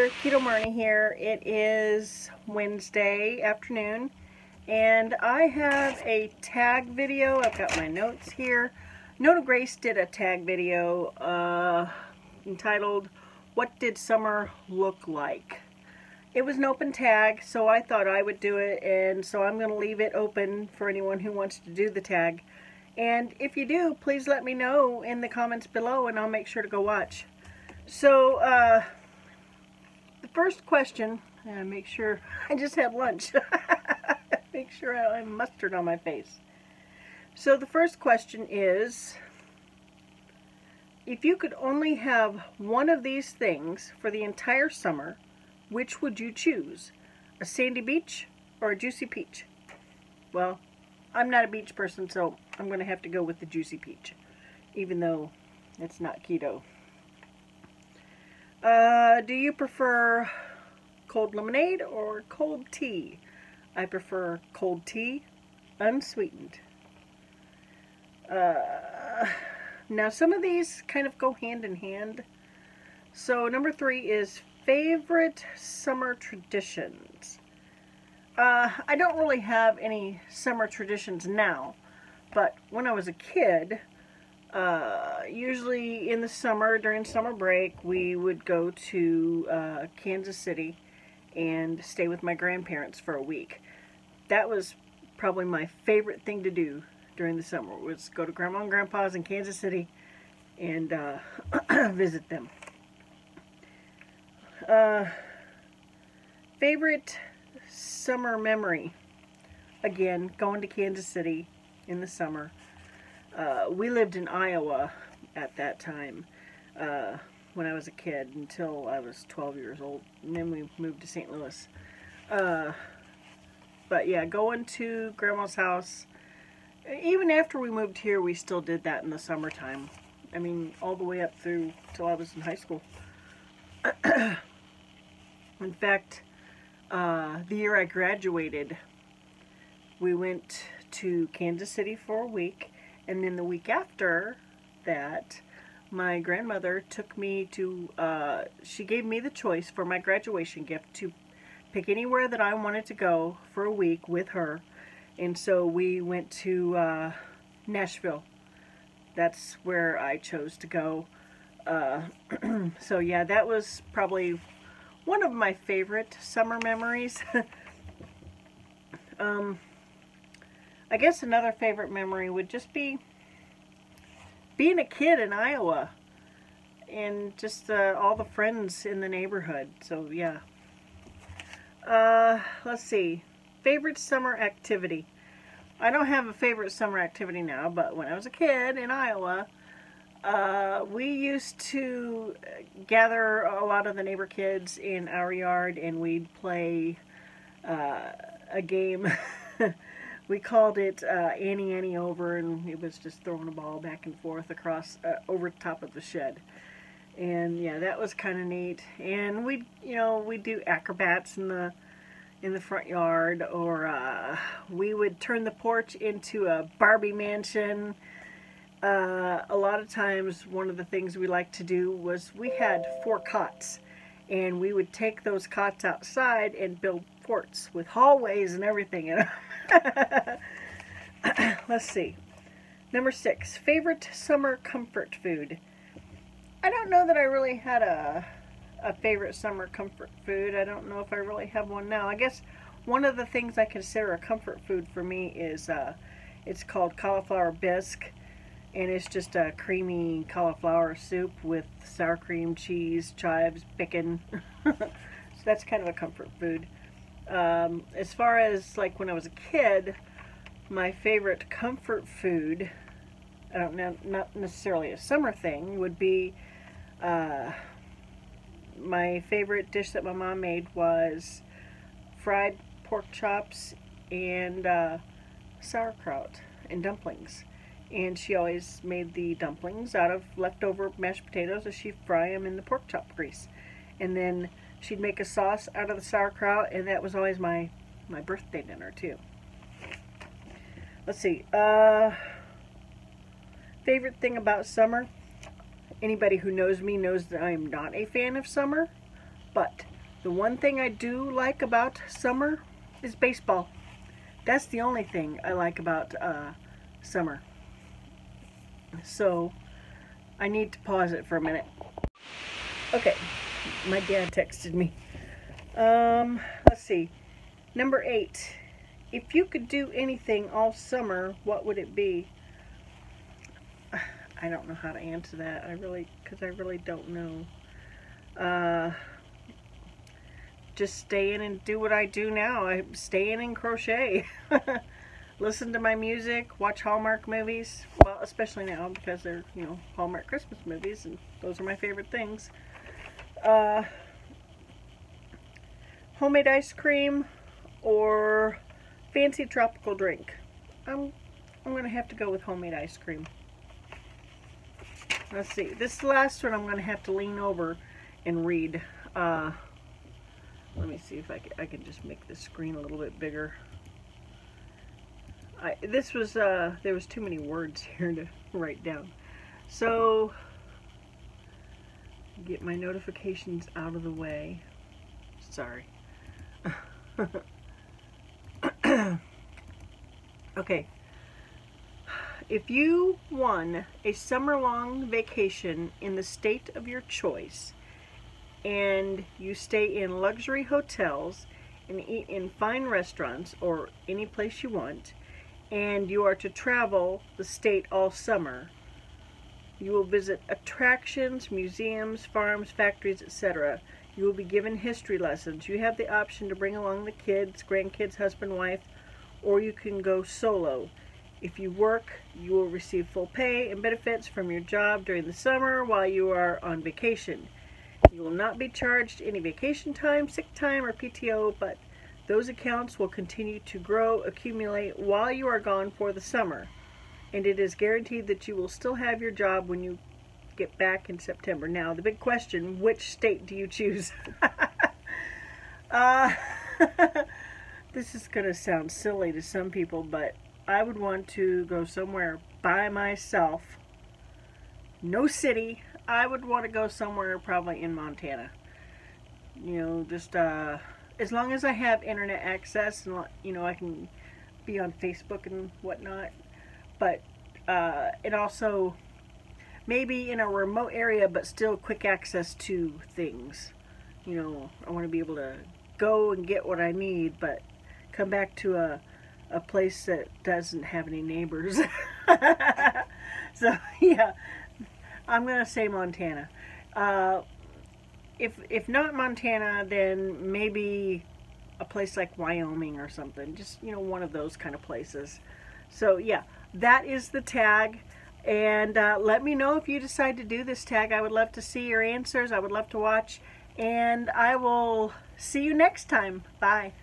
there, Keto Marnie here. It is Wednesday afternoon, and I have a tag video. I've got my notes here. NonnaGrace did a tag video entitled, "What Did Summer Look Like?" It was an open tag, so I thought I would do it, and so I'm going to leave it open for anyone who wants to do the tag. And if you do, please let me know in the comments below, and I'll make sure to go watch. So, the first question, make sure, I just had lunch, make sure I don't have mustard on my face. So the first question is, if you could only have one of these things for the entire summer, which would you choose? A sandy beach or a juicy peach? Well, I'm not a beach person, so I'm going to have to go with the juicy peach, even though it's not keto. Do you prefer cold lemonade or cold tea? I prefer cold tea, unsweetened. Now some of these kind of go hand in hand. So number 3 is favorite summer traditions. I don't really have any summer traditions now, but when I was a kid, usually in the summer, during summer break, we would go to Kansas City and stay with my grandparents for a week. That was probably my favorite thing to do during the summer, was go to Grandma and Grandpa's in Kansas City and visit them. Favorite summer memory? Again, going to Kansas City in the summer. We lived in Iowa at that time when I was a kid until I was 12 years old, and then we moved to St. Louis. But yeah, going to Grandma's house, even after we moved here, we still did that in the summertime. I mean, all the way up through till I was in high school. In fact, the year I graduated, we went to Kansas City for a week, and then the week after that, my grandmother took me to, she gave me the choice for my graduation gift to pick anywhere that I wanted to go for a week with her. And so we went to Nashville. That's where I chose to go. So yeah, that was probably one of my favorite summer memories. I guess another favorite memory would just be being a kid in Iowa and just all the friends in the neighborhood. So yeah. Let's see. Favorite summer activity. I don't have a favorite summer activity now, but when I was a kid in Iowa, we used to gather a lot of the neighbor kids in our yard, and we'd play a game. We called it Annie Annie Over, and it was just throwing a ball back and forth across over top of the shed. And yeah, that was kind of neat. And we'd do acrobats in the front yard, or we would turn the porch into a Barbie mansion. A lot of times, one of the things we liked to do was we had 4 cots, and we would take those cots outside and build forts with hallways and everything in them. Let's see. Number 6, favorite summer comfort food. I don't know that I really had a favorite summer comfort food. I don't know if I really have one now. I guess one of the things I consider a comfort food for me is, it's called cauliflower bisque, and it's just a creamy cauliflower soup with sour cream, cheese, chives, bacon. So that's kind of a comfort food. As far as like when I was a kid, my favorite comfort food, I don't know, not necessarily a summer thing, would be my favorite dish that my mom made was fried pork chops and sauerkraut and dumplings. And she always made the dumplings out of leftover mashed potatoes, as she'd fry them in the pork chop grease. And then she'd make a sauce out of the sauerkraut, and that was always my birthday dinner too. Let's see. Favorite thing about summer? Anybody who knows me knows that I'm not a fan of summer. But the one thing I do like about summer is baseball. That's the only thing I like about summer. So I need to pause it for a minute. Okay, my dad texted me. Let's see. Number 8. If you could do anything all summer, what would it be? I don't know how to answer that. Because I really don't know. Just stay in and do what I do now. I stay in and crochet. Listen to my music, watch Hallmark movies. Well, especially now because they're, Hallmark Christmas movies, and those are my favorite things. Homemade ice cream or fancy tropical drink. I'm going to have to go with homemade ice cream. Let's see. This last one I'm going to have to lean over and read. Let me see if I can just make the screen a little bit bigger. There was too many words here to write down. So, get my notifications out of the way. Sorry. Okay. If you won a summer-long vacation in the state of your choice, and you stay in luxury hotels and eat in fine restaurants or any place you want, and you are to travel the state all summer, you will visit attractions, museums, farms, factories, etc. You will be given history lessons. You have the option to bring along the kids, grandkids, husband, wife, or you can go solo. If you work, you will receive full pay and benefits from your job during the summer while you are on vacation. You will not be charged any vacation time, sick time, or PTO, but those accounts will continue to grow, accumulate while you are gone for the summer. And it is guaranteed that you will still have your job when you get back in September. Now, the big question, which state do you choose? This is going to sound silly to some people, but I would want to go somewhere by myself. No city. I would want to go somewhere probably in Montana. Just as long as I have internet access and I can be on Facebook and whatnot. But it also maybe in a remote area, but still quick access to things. I want to be able to go and get what I need, but come back to a place that doesn't have any neighbors. So yeah, I'm gonna say Montana. If not Montana, then maybe a place like Wyoming or something. Just one of those kind of places. So yeah, that is the tag. And let me know if you decide to do this tag. I would love to see your answers. I would love to watch. And I will see you next time. Bye.